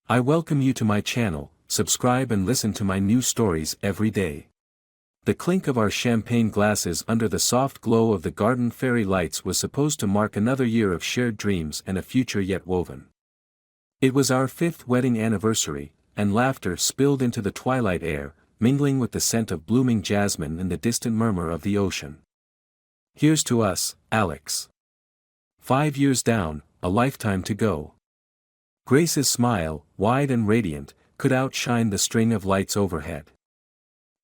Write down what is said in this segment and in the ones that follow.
I welcome you to my channel. Subscribe and listen to my new stories every day. The clink of our champagne glasses under the soft glow of the garden fairy lights was supposed to mark another year of shared dreams and a future yet woven. It was our 5th wedding anniversary, and laughter spilled into the twilight air, mingling with the scent of blooming jasmine and the distant murmur of the ocean. Here's to us, Alex. 5 years down, a lifetime to go. Grace's smile, wide and radiant, could outshine the string of lights overhead.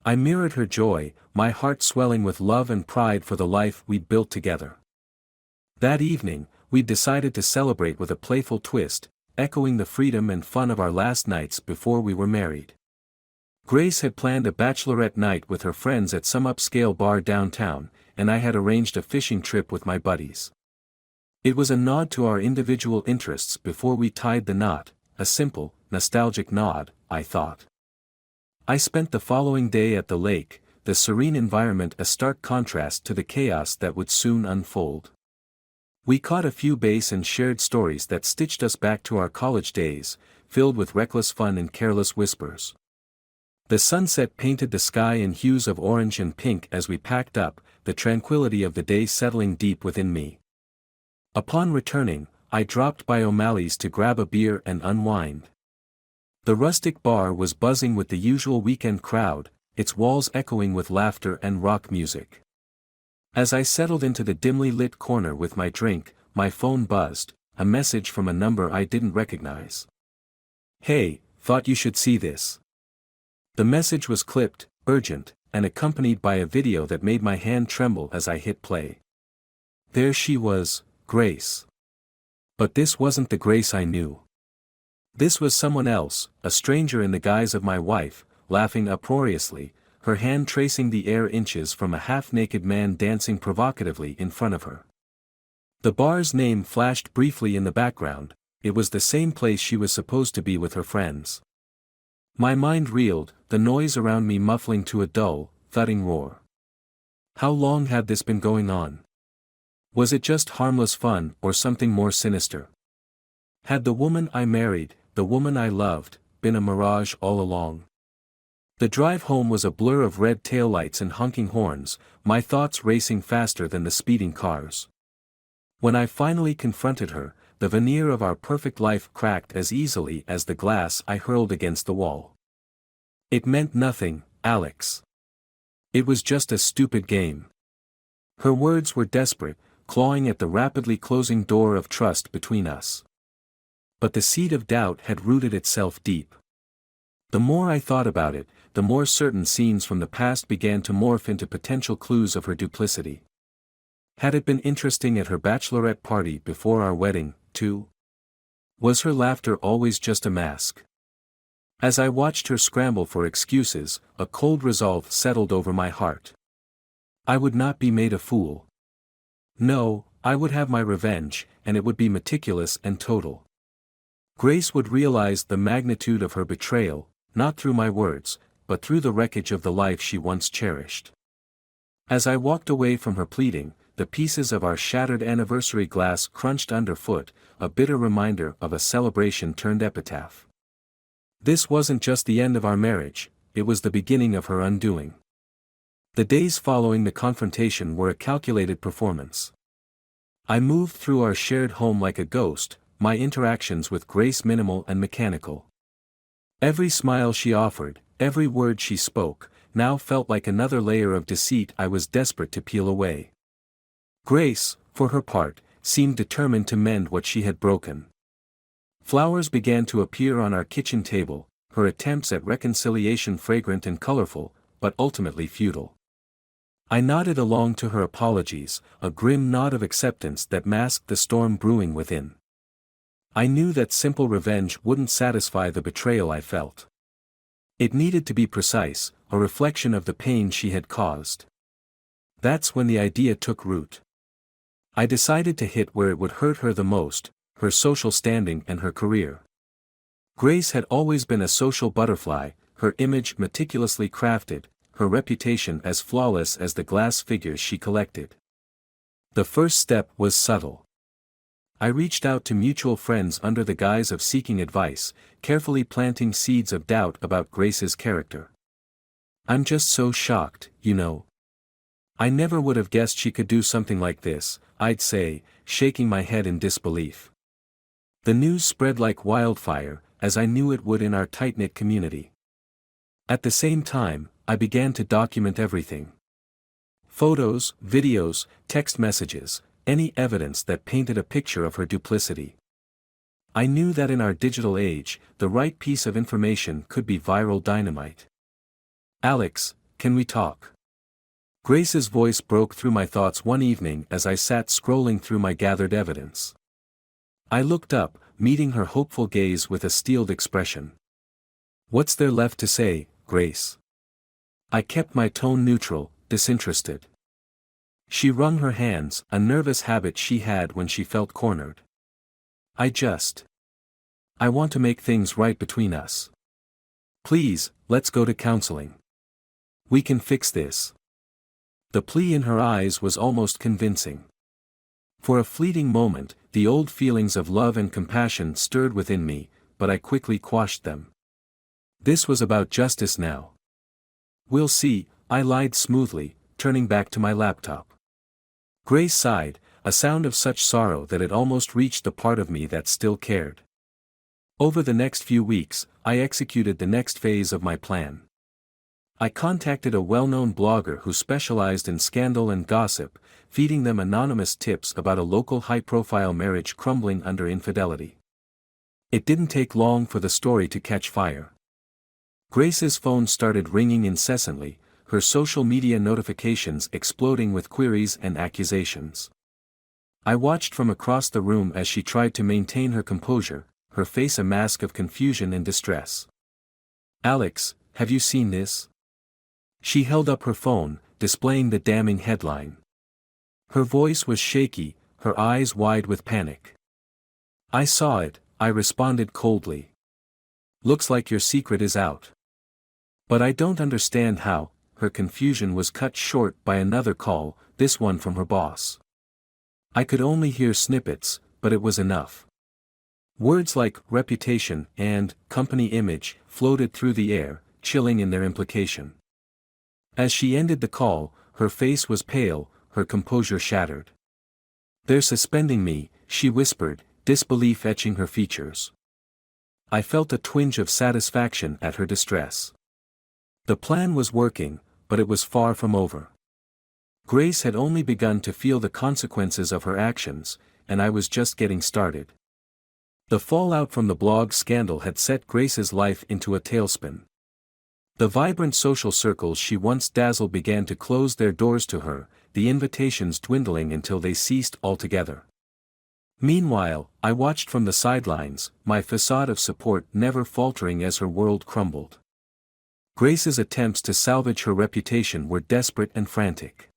I mirrored her joy, my heart swelling with love and pride for the life we'd built together. That evening, we decided to celebrate with a playful twist, echoing the freedom and fun of our last nights before we were married. Grace had planned a bachelorette night with her friends at some upscale bar downtown, and I had arranged a fishing trip with my buddies. It was a nod to our individual interests before we tied the knot, a simple, nostalgic nod, I thought. I spent the following day at the lake, the serene environment a stark contrast to the chaos that would soon unfold. We caught a few bass and shared stories that stitched us back to our college days, filled with reckless fun and careless whispers. The sunset painted the sky in hues of orange and pink as we packed up, the tranquility of the day settling deep within me. Upon returning, I dropped by O'Malley's to grab a beer and unwind. The rustic bar was buzzing with the usual weekend crowd, its walls echoing with laughter and rock music. As I settled into the dimly lit corner with my drink, my phone buzzed, a message from a number I didn't recognize. "Hey, thought you should see this." The message was clipped, urgent, and accompanied by a video that made my hand tremble as I hit play. There she was, Grace. But this wasn't the Grace I knew. This was someone else, a stranger in the guise of my wife, laughing uproariously, her hand tracing the air inches from a half-naked man dancing provocatively in front of her. The bar's name flashed briefly in the background. It was the same place she was supposed to be with her friends. My mind reeled, the noise around me muffling to a dull, thudding roar. How long had this been going on? Was it just harmless fun or something more sinister? Had the woman I married, the woman I loved, been a mirage all along? The drive home was a blur of red taillights and honking horns, my thoughts racing faster than the speeding cars. When I finally confronted her, the veneer of our perfect life cracked as easily as the glass I hurled against the wall. It meant nothing, Alex. It was just a stupid game. Her words were desperate, clawing at the rapidly closing door of trust between us. But the seed of doubt had rooted itself deep. The more I thought about it, the more certain scenes from the past began to morph into potential clues of her duplicity. Had it been interesting at her bachelorette party before our wedding, too? Was her laughter always just a mask? As I watched her scramble for excuses, a cold resolve settled over my heart. I would not be made a fool. No, I would have my revenge, and it would be meticulous and total. Grace would realize the magnitude of her betrayal, not through my words, but through the wreckage of the life she once cherished. As I walked away from her pleading, the pieces of our shattered anniversary glass crunched underfoot, a bitter reminder of a celebration turned epitaph. This wasn't just the end of our marriage, it was the beginning of her undoing. The days following the confrontation were a calculated performance. I moved through our shared home like a ghost, my interactions with Grace minimal and mechanical. Every smile she offered, every word she spoke, now felt like another layer of deceit I was desperate to peel away. Grace, for her part, seemed determined to mend what she had broken. Flowers began to appear on our kitchen table, her attempts at reconciliation fragrant and colorful, but ultimately futile. I nodded along to her apologies, a grim nod of acceptance that masked the storm brewing within. I knew that simple revenge wouldn't satisfy the betrayal I felt. It needed to be precise, a reflection of the pain she had caused. That's when the idea took root. I decided to hit where it would hurt her the most, her social standing and her career. Grace had always been a social butterfly, her image meticulously crafted, her reputation as flawless as the glass figures she collected. The first step was subtle. I reached out to mutual friends under the guise of seeking advice, carefully planting seeds of doubt about Grace's character. I'm just so shocked, you know. I never would have guessed she could do something like this, I'd say, shaking my head in disbelief. The news spread like wildfire, as I knew it would in our tight-knit community. At the same time, I began to document everything. Photos, videos, text messages, any evidence that painted a picture of her duplicity. I knew that in our digital age, the right piece of information could be viral dynamite. Alex, can we talk? Grace's voice broke through my thoughts one evening as I sat scrolling through my gathered evidence. I looked up, meeting her hopeful gaze with a steeled expression. What's there left to say, Grace? I kept my tone neutral, disinterested. She wrung her hands, a nervous habit she had when she felt cornered. I want to make things right between us. Please, let's go to counseling. We can fix this. The plea in her eyes was almost convincing. For a fleeting moment, the old feelings of love and compassion stirred within me, but I quickly quashed them. This was about justice now. We'll see, I lied smoothly, turning back to my laptop. Grace sighed, a sound of such sorrow that it almost reached the part of me that still cared. Over the next few weeks, I executed the next phase of my plan. I contacted a well-known blogger who specialized in scandal and gossip, feeding them anonymous tips about a local high-profile marriage crumbling under infidelity. It didn't take long for the story to catch fire. Grace's phone started ringing incessantly, her social media notifications exploding with queries and accusations. I watched from across the room as she tried to maintain her composure, her face a mask of confusion and distress. Alex, have you seen this? She held up her phone, displaying the damning headline. Her voice was shaky, her eyes wide with panic. I saw it, I responded coldly. Looks like your secret is out. But I don't understand how. Her confusion was cut short by another call, this one from her boss. I could only hear snippets, but it was enough. Words like reputation and company image floated through the air, chilling in their implication. As she ended the call, her face was pale, her composure shattered. They're suspending me, she whispered, disbelief etching her features. I felt a twinge of satisfaction at her distress. The plan was working, but it was far from over. Grace had only begun to feel the consequences of her actions, and I was just getting started. The fallout from the blog scandal had set Grace's life into a tailspin. The vibrant social circles she once dazzled began to close their doors to her, the invitations dwindling until they ceased altogether. Meanwhile, I watched from the sidelines, my facade of support never faltering as her world crumbled. Grace's attempts to salvage her reputation were desperate and frantic.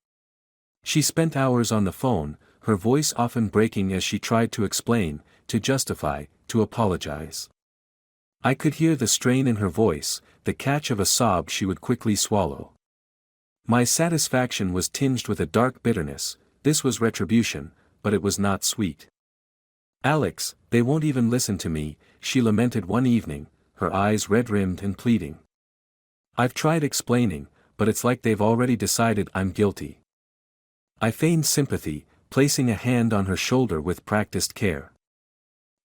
She spent hours on the phone, her voice often breaking as she tried to explain, to justify, to apologize. I could hear the strain in her voice, the catch of a sob she would quickly swallow. My satisfaction was tinged with a dark bitterness. This was retribution, but it was not sweet. Alex, they won't even listen to me, she lamented one evening, her eyes red-rimmed and pleading. I've tried explaining, but it's like they've already decided I'm guilty. I feigned sympathy, placing a hand on her shoulder with practiced care.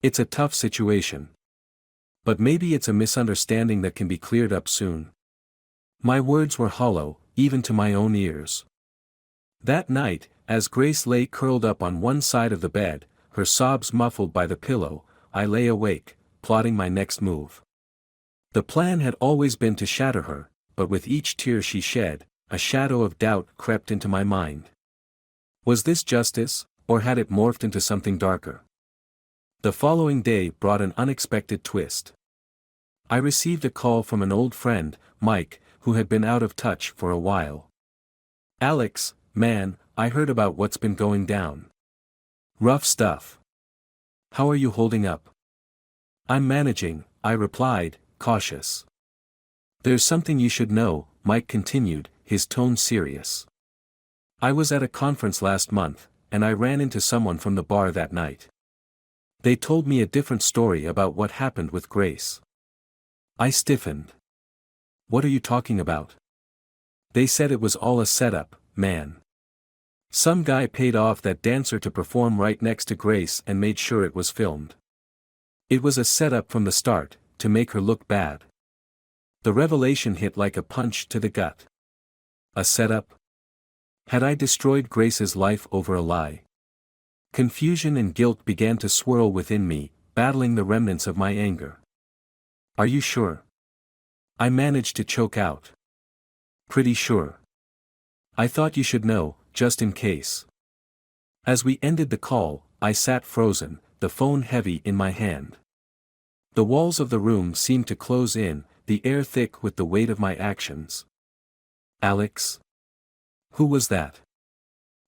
It's a tough situation. But maybe it's a misunderstanding that can be cleared up soon. My words were hollow, even to my own ears. That night, as Grace lay curled up on one side of the bed, her sobs muffled by the pillow, I lay awake, plotting my next move. The plan had always been to shatter her, but with each tear she shed, a shadow of doubt crept into my mind. Was this justice, or had it morphed into something darker? The following day brought an unexpected twist. I received a call from an old friend, Mike, who had been out of touch for a while. Alex, man, I heard about what's been going down. Rough stuff. How are you holding up? I'm managing, I replied, cautious. There's something you should know, Mike continued, his tone serious. I was at a conference last month, and I ran into someone from the bar that night. They told me a different story about what happened with Grace. I stiffened. What are you talking about? They said it was all a setup, man. Some guy paid off that dancer to perform right next to Grace and made sure it was filmed. It was a setup from the start, to make her look bad. The revelation hit like a punch to the gut. A setup? Had I destroyed Grace's life over a lie? Confusion and guilt began to swirl within me, battling the remnants of my anger. Are you sure? I managed to choke out. Pretty sure. I thought you should know, just in case. As we ended the call, I sat frozen, the phone heavy in my hand. The walls of the room seemed to close in, the air thick with the weight of my actions. Alex? Who was that?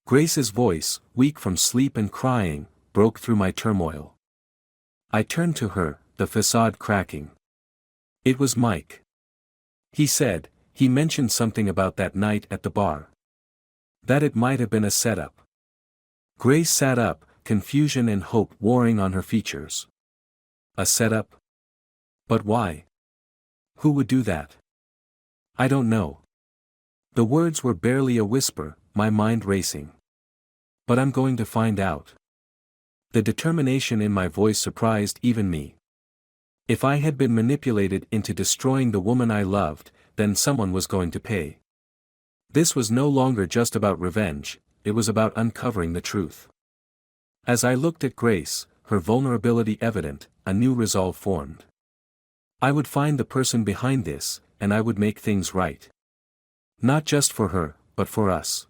Grace's voice, weak from sleep and crying, broke through my turmoil. I turned to her, the facade cracking. It was Mike. He said, he mentioned something about that night at the bar. That it might have been a setup. Grace sat up, confusion and hope warring on her features. A setup? But why? Who would do that? I don't know. The words were barely a whisper, my mind racing. But I'm going to find out. The determination in my voice surprised even me. If I had been manipulated into destroying the woman I loved, then someone was going to pay. This was no longer just about revenge, it was about uncovering the truth. As I looked at Grace, her vulnerability evident, a new resolve formed. I would find the person behind this, and I would make things right. Not just for her, but for us.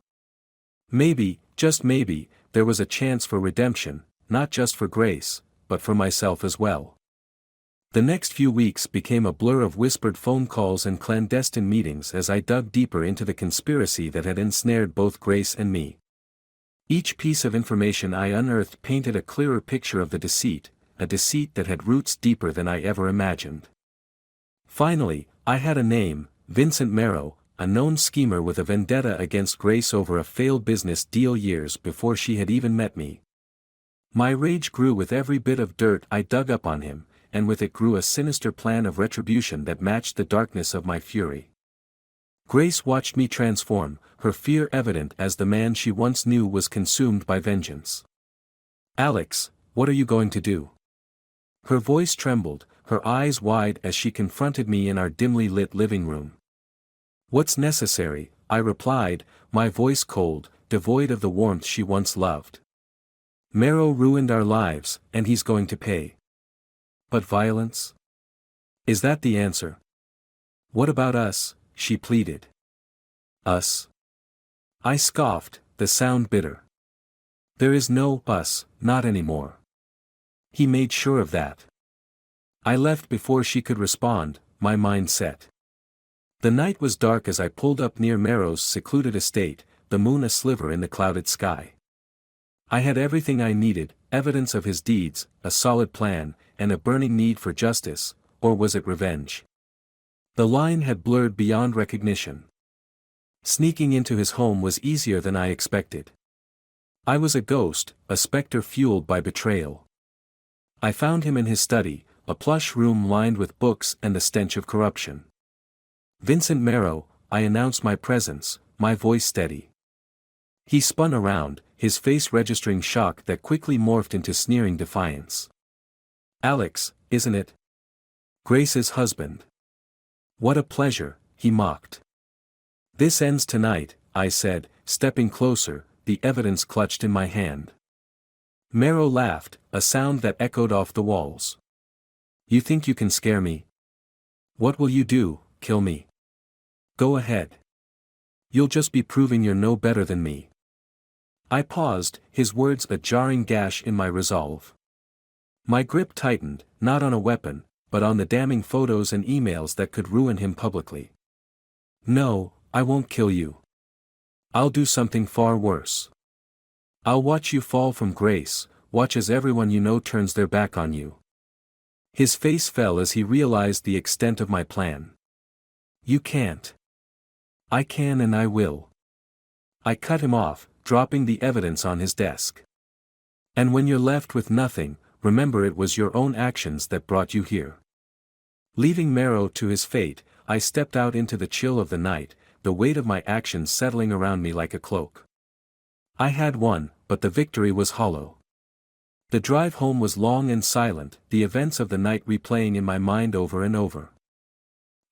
Maybe, just maybe, there was a chance for redemption, not just for Grace, but for myself as well. The next few weeks became a blur of whispered phone calls and clandestine meetings as I dug deeper into the conspiracy that had ensnared both Grace and me. Each piece of information I unearthed painted a clearer picture of the deceit, a deceit that had roots deeper than I ever imagined. Finally, I had a name, Vincent Merrow, a known schemer with a vendetta against Grace over a failed business deal years before she had even met me. My rage grew with every bit of dirt I dug up on him, and with it grew a sinister plan of retribution that matched the darkness of my fury. Grace watched me transform, her fear evident as the man she once knew was consumed by vengeance. Alex, what are you going to do? Her voice trembled, her eyes wide as she confronted me in our dimly lit living room. What's necessary, I replied, my voice cold, devoid of the warmth she once loved. Merrow ruined our lives, and he's going to pay. But violence? Is that the answer? What about us? She pleaded. Us? I scoffed, the sound bitter. There is no us, not anymore. He made sure of that. I left before she could respond, my mind set. The night was dark as I pulled up near Merrow's secluded estate, the moon a sliver in the clouded sky. I had everything I needed, evidence of his deeds, a solid plan, and a burning need for justice, or was it revenge? The line had blurred beyond recognition. Sneaking into his home was easier than I expected. I was a ghost, a specter fueled by betrayal. I found him in his study, a plush room lined with books and the stench of corruption. Vincent Merrow, I announced my presence, my voice steady. He spun around, his face registering shock that quickly morphed into sneering defiance. Alex, isn't it? Grace's husband. What a pleasure, he mocked. This ends tonight, I said, stepping closer, the evidence clutched in my hand. Merrow laughed, a sound that echoed off the walls. You think you can scare me? What will you do, kill me? Go ahead. You'll just be proving you're no better than me. I paused, his words a jarring gash in my resolve. My grip tightened, not on a weapon, but on the damning photos and emails that could ruin him publicly. No, I won't kill you. I'll do something far worse. I'll watch you fall from grace, watch as everyone you know turns their back on you. His face fell as he realized the extent of my plan. You can't. I can and I will. I cut him off, dropping the evidence on his desk. And when you're left with nothing, remember it was your own actions that brought you here. Leaving Marrow to his fate, I stepped out into the chill of the night, the weight of my actions settling around me like a cloak. I had won, but the victory was hollow. The drive home was long and silent, the events of the night replaying in my mind over and over.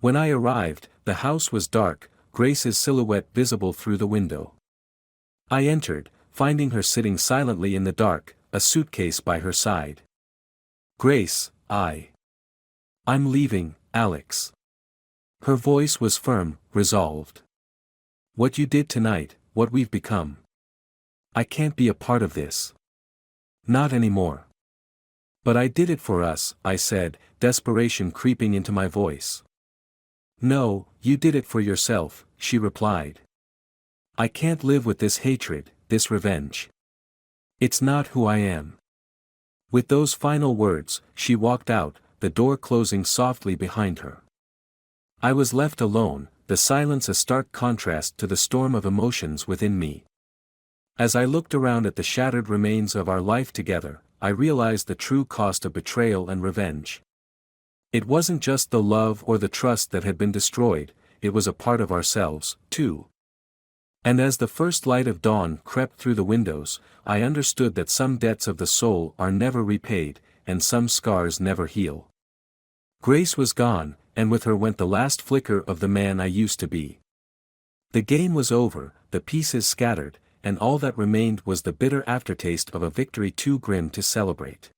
When I arrived, the house was dark, Grace's silhouette visible through the window. I entered, finding her sitting silently in the dark, a suitcase by her side. "Grace, I'm leaving, Alex." Her voice was firm, resolved. "What you did tonight, what we've become. I can't be a part of this. Not anymore." "But I did it for us," I said, desperation creeping into my voice. "No, you did it for yourself," she replied. "I can't live with this hatred, this revenge. It's not who I am." With those final words, she walked out, the door closing softly behind her. I was left alone, the silence a stark contrast to the storm of emotions within me. As I looked around at the shattered remains of our life together, I realized the true cost of betrayal and revenge. It wasn't just the love or the trust that had been destroyed, it was a part of ourselves, too. And as the first light of dawn crept through the windows, I understood that some debts of the soul are never repaid, and some scars never heal. Grace was gone, and with her went the last flicker of the man I used to be. The game was over, the pieces scattered, and all that remained was the bitter aftertaste of a victory too grim to celebrate.